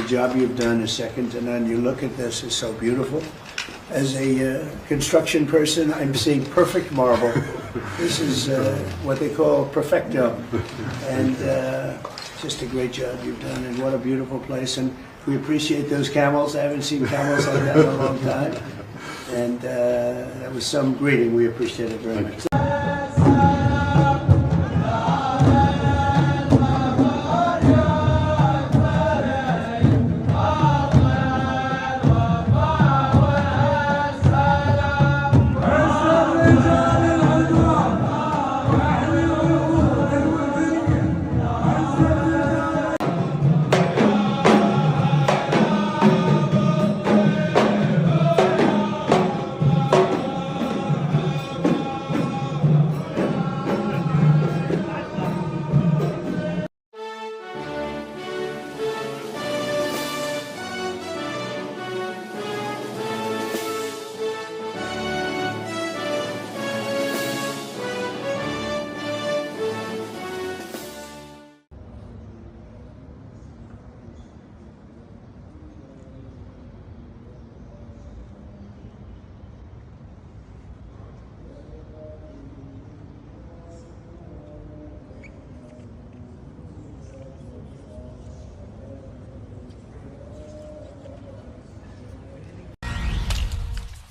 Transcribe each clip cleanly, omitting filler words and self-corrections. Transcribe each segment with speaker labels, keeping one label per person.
Speaker 1: job you've done is second to none. You look at this, it's so beautiful. As a construction person, I'm seeing perfect marble. This is what they call perfecto. And just a great job you've done, and what a beautiful place. And we appreciate those camels. I haven't seen camels like that in a long time. And that was some greeting. We appreciate it very much.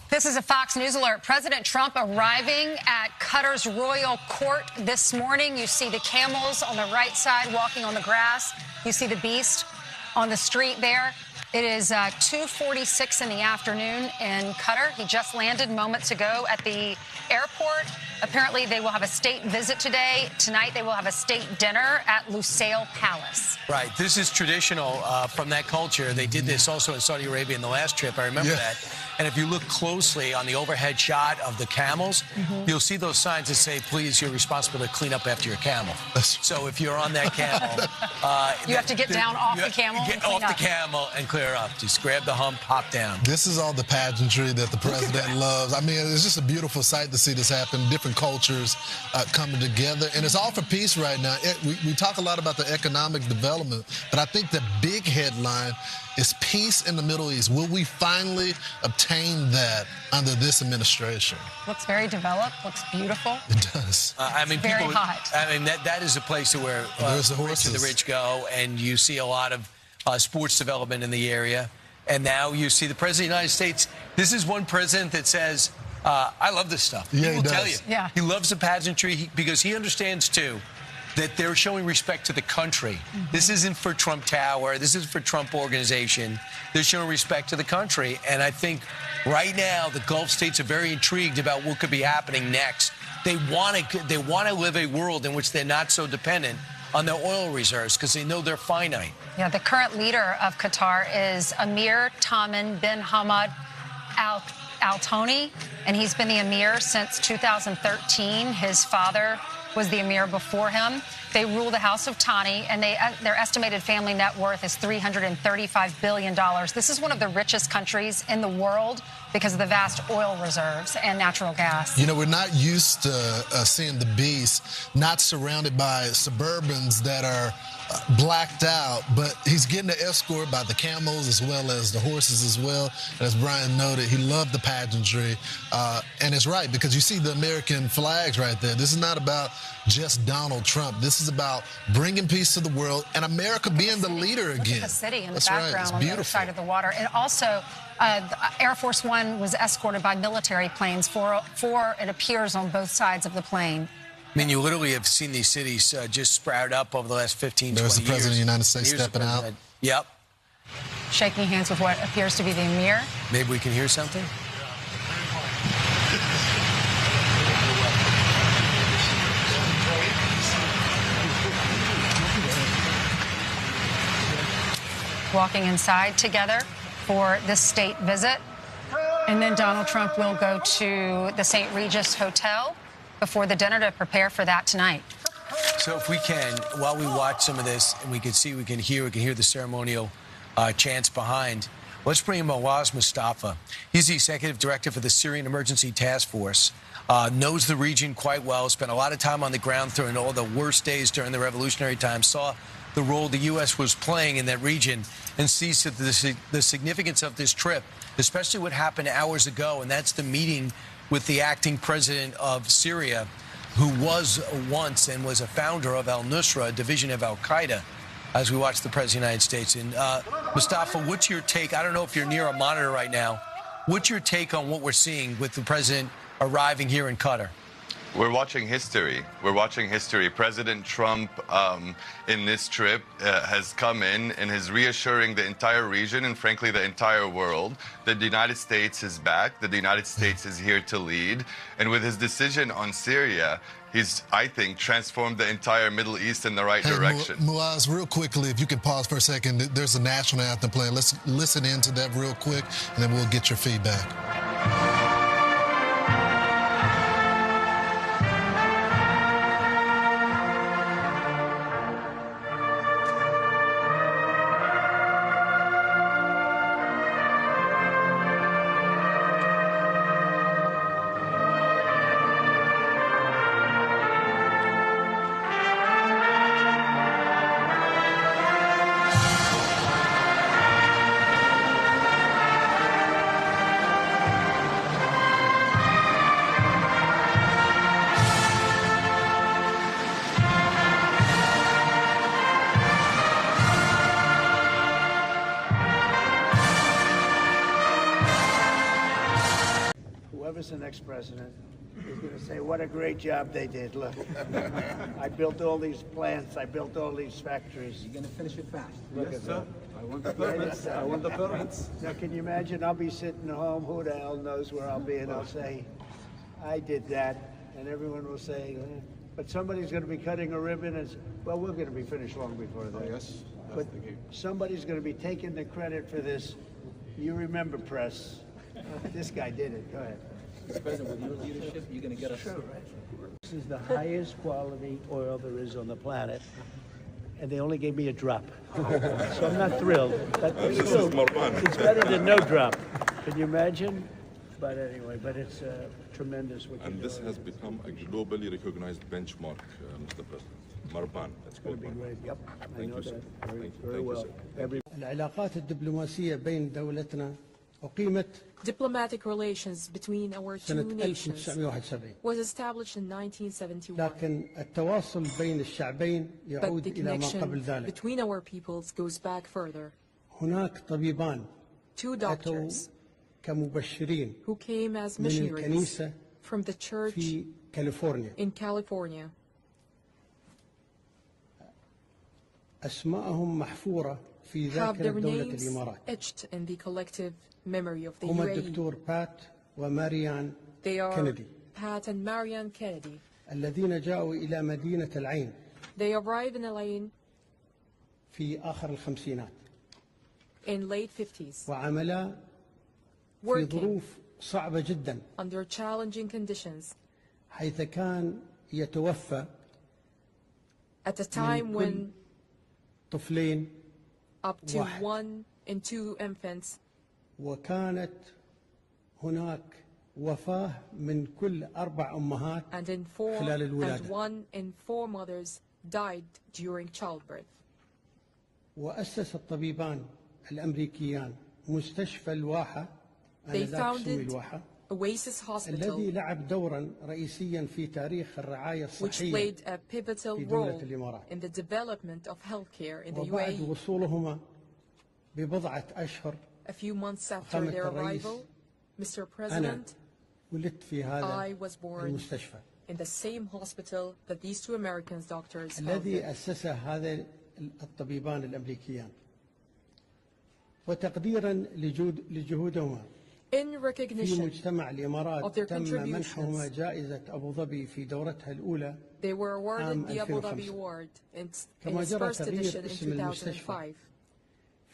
Speaker 2: This is a Fox News alert. President Trump arriving at Qatar's royal court this morning. You see the camels on the right side walking on the grass. You see the beast on the street there. It is 2:46 in the afternoon in Qatar. He just landed moments ago at the airport. Apparently, they will have a state visit today. Tonight, they will have a state dinner at Lusail Palace.
Speaker 3: Right. This is traditional from that culture. They did this also in Saudi Arabia in the last trip. I remember that. And if you look closely on the overhead shot of the camels, you'll see those signs that say, please, you're responsible to clean up after your camel. So if you're on that camel...
Speaker 2: you have to get down off the camel
Speaker 3: Get off the camel and clear up. Just grab the hump, hop down.
Speaker 4: This is all the pageantry that the president loves. I mean, it's just a beautiful sight to see this happen. Different cultures coming together. And it's all for peace right now. We talk a lot about the economic development, but I think the big headline is peace in the Middle East. Will we finally obtain that under this administration?
Speaker 2: Looks very developed. Looks beautiful.
Speaker 4: It does.
Speaker 3: I mean,
Speaker 2: very hot.
Speaker 3: I mean, that is a place where
Speaker 4: the
Speaker 3: rich and the rich go, and you see a lot of sports development in the area. And now you see the President of the United States. This is one president that says, I love this stuff.
Speaker 4: Yeah,
Speaker 3: he will tell you.
Speaker 2: Yeah.
Speaker 3: He loves the pageantry because he understands, too, that they're showing respect to the country. This isn't for Trump Tower. This isn't for Trump Organization. They're showing respect to the country. And I think right now the Gulf states are very intrigued about what could be happening next. They want to live a world in which they're not so dependent on their oil reserves because they know they're finite.
Speaker 2: Yeah, the current leader of Qatar is Emir Tamim bin Hamad Al Thani, and he's been the emir since 2013. His father was the emir before him. They rule the House of Thani, and their estimated family net worth is $335 billion. This is one of the richest countries in the world because of the vast oil reserves and natural gas.
Speaker 4: You know, we're not used to seeing the beast not surrounded by Suburbans that are blacked out, but he's getting an escort by the camels as well as the horses as well. As Brian noted, he loved the pageantry. And it's right, because you see the American flags right there. This is not about just Donald Trump. This is about bringing peace to the world and America being the leader again.
Speaker 2: Look at the city in the
Speaker 4: That's
Speaker 2: background
Speaker 4: right.
Speaker 2: on the other side of the water. And also, Air Force One was escorted by military planes, four, it appears, on both sides of the plane.
Speaker 3: I mean, you literally have seen these cities just sprout up over the last 15, 20 years.
Speaker 4: There's the President of the United States stepping out.
Speaker 3: Yep.
Speaker 2: Shaking hands with what appears to be the emir.
Speaker 3: Maybe we can hear something?
Speaker 2: Walking inside together for this state visit. And then Donald Trump will go to the St. Regis Hotel before the dinner to prepare for that tonight.
Speaker 3: So if we can, while we watch some of this, and we can see, we can hear the ceremonial chants behind, let's bring in Mawaz Mustafa. He's the executive director for the Syrian Emergency Task Force, knows the region quite well, spent a lot of time on the ground during all the worst days during the revolutionary time, saw the role the U.S. was playing in that region and sees the significance of this trip, especially what happened hours ago, and that's the meeting with the acting president of Syria, who was once and was a founder of al-Nusra, a division of al-Qaeda, as we watch the President of the United States. And Mustafa, what's your take? I don't know if you're near a monitor right now. What's your take on what we're seeing with the president arriving here in Qatar?
Speaker 5: We're watching history. We're watching history. President Trump, in this trip, has come in and is reassuring the entire region and, frankly, the entire world that the United States is back, that the United States is here to lead. And with his decision on Syria, he's, I think, transformed the entire Middle East in the right direction.
Speaker 4: Muaz, real quickly, if you could pause for a second, there's a national anthem playing. Let's listen into that real quick, and then we'll get your feedback.
Speaker 1: Whoever's the next president is going to say, what a great job they did. Look, I built all these plants. I built all these factories.
Speaker 6: You're going to finish it fast.
Speaker 1: Look at that.
Speaker 6: I want the permits. I want the permits.
Speaker 1: Now, can you imagine? I'll be sitting home. Who the hell knows where I'll be? And I'll say, I did that. And everyone will say, but somebody's going to be cutting a ribbon. And well, we're going to be finished long before that.
Speaker 6: Yes.
Speaker 1: But somebody's going to be taking the credit for this. You remember, press. This guy did it. Go ahead.
Speaker 6: Mr. President, with your leadership, you're going to get us.
Speaker 1: Sure, right. This is the highest quality oil there is on the planet, and they only gave me a drop. So I'm not thrilled. But still, it's better than no drop. Can you imagine? But anyway, but it's tremendous.
Speaker 7: And this has become a globally recognized benchmark, Mr. President. Marban.
Speaker 1: It's going to be great. Yep, I know that very well.
Speaker 8: العلاقات الدبلوماسية بين دولتنا أقيمت
Speaker 9: Diplomatic relations between our two
Speaker 8: سنة
Speaker 9: nations
Speaker 8: 1971
Speaker 9: was established in 1971.
Speaker 8: لكن التواصل بين الشعبين
Speaker 9: But
Speaker 8: يعود
Speaker 9: the
Speaker 8: إلى ما قبل
Speaker 9: connection
Speaker 8: ذلك.
Speaker 9: between our peoples goes back further.
Speaker 8: هناك طبيبان
Speaker 9: Two
Speaker 8: أتوا
Speaker 9: doctors
Speaker 8: كمبشرين
Speaker 9: who came as
Speaker 8: من
Speaker 9: missionaries
Speaker 8: الكنيسة
Speaker 9: from the church
Speaker 8: في كاليفورنيا.
Speaker 9: in California.
Speaker 8: أسماءهم محفورة في
Speaker 9: Have
Speaker 8: ذاكرة
Speaker 9: their
Speaker 8: دولة
Speaker 9: names
Speaker 8: الإمارات.
Speaker 9: etched in the collective memory of the
Speaker 8: هما
Speaker 9: UAE.
Speaker 8: الدكتور بات وماريان
Speaker 9: They are
Speaker 8: كينيدي
Speaker 9: Pat and Marianne Kennedy.
Speaker 8: الذين جاءوا إلى مدينة العين
Speaker 9: They arrived in Elaine
Speaker 8: في آخر الخمسينات
Speaker 9: in late 50s,
Speaker 8: وعملا في
Speaker 9: working
Speaker 8: ظروف صعبة جدا
Speaker 9: under challenging conditions
Speaker 8: حيث كان يتوفى
Speaker 9: at a time
Speaker 8: كل
Speaker 9: when
Speaker 8: طفلين
Speaker 9: up to
Speaker 8: واحد.
Speaker 9: 1 and 2 infants,
Speaker 8: وكانت هناك وفاة من كل 4 أمهات
Speaker 9: and in 4
Speaker 8: خلال
Speaker 9: and
Speaker 8: الولادة
Speaker 9: 1 in 4 mothers died during childbirth.
Speaker 8: وأسس الطبيبان الأمريكيان مستشفى الواحة
Speaker 9: They
Speaker 8: آنذاك سمي
Speaker 9: founded
Speaker 8: الواحة
Speaker 9: Oasis
Speaker 8: الذي
Speaker 9: Hospital,
Speaker 8: لعب دورا رئيسيا في تاريخ الرعاية
Speaker 9: which
Speaker 8: الصحية
Speaker 9: played a pivotal
Speaker 8: في دولة
Speaker 9: role
Speaker 8: الإمارات.
Speaker 9: in the development of healthcare in the
Speaker 8: وبعد
Speaker 9: UAE.
Speaker 8: وصولهما ببضعة أشهر
Speaker 9: A few months after
Speaker 8: فخامة
Speaker 9: their
Speaker 8: الرئيس
Speaker 9: arrival, Mr.
Speaker 8: أنا
Speaker 9: President,
Speaker 8: ولدت في
Speaker 9: I
Speaker 8: هذا
Speaker 9: was born
Speaker 8: المستشفى
Speaker 9: in the same hospital that these 2 American doctors
Speaker 8: الذي
Speaker 9: founded.
Speaker 8: أسسه هذا الطبيبان الأمريكيان وتقديرا لجهودهما
Speaker 9: In
Speaker 8: في
Speaker 9: recognition,
Speaker 8: مجتمع الإمارات
Speaker 9: of their
Speaker 8: تم منحهما
Speaker 9: contributions,
Speaker 8: جائزة أبو ظبي في دورتها الأولى
Speaker 9: they were awarded
Speaker 8: عام
Speaker 9: the Abu Dhabi
Speaker 8: 2005.
Speaker 9: Award in
Speaker 8: كما
Speaker 9: its
Speaker 8: جرى
Speaker 9: first
Speaker 8: تغيير
Speaker 9: edition in
Speaker 8: اسم المستشفى
Speaker 9: 2005.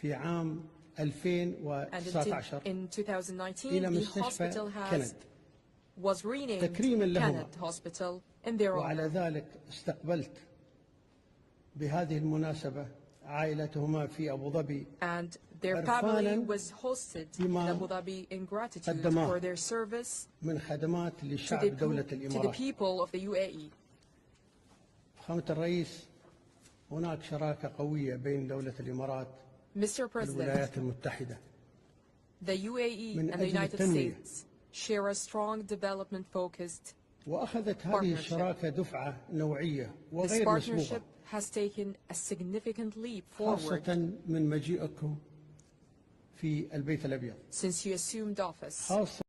Speaker 8: في عام
Speaker 9: And
Speaker 8: 2019
Speaker 9: in 2019,
Speaker 8: إلى
Speaker 9: the
Speaker 8: مستشفى
Speaker 9: hospital
Speaker 8: كند
Speaker 9: was renamed
Speaker 8: تكريما لهما.
Speaker 9: Kenneth Hospital in their
Speaker 8: وعلى
Speaker 9: honor.
Speaker 8: ذلك استقبلت بهذه المناسبة عائلتهما في أبو ظبي
Speaker 9: And their
Speaker 8: عرفاناً
Speaker 9: family was hosted in
Speaker 8: بما
Speaker 9: Abu Dhabi in gratitude
Speaker 8: قدماه
Speaker 9: for their service
Speaker 8: من خدمات
Speaker 9: to
Speaker 8: لشعب دولة
Speaker 9: the
Speaker 8: الإمارات.
Speaker 9: people of the UAE.
Speaker 8: فخامة الرئيس هناك شراكة قوية بين دولة الإمارات
Speaker 9: Mr. President,
Speaker 8: والولايات المتحدة
Speaker 9: the UAE
Speaker 8: من
Speaker 9: and the
Speaker 8: أجل
Speaker 9: United
Speaker 8: التنمية.
Speaker 9: States share a strong development-focused
Speaker 8: وأخذت هذه
Speaker 9: partnership.
Speaker 8: الشراكة دفعة نوعية
Speaker 9: This
Speaker 8: وغير مسبوقة
Speaker 9: partnership has taken a significant leap forward
Speaker 8: خاصة من مجيئكم في البيت الأبيض
Speaker 9: since you assumed office.
Speaker 8: خاصة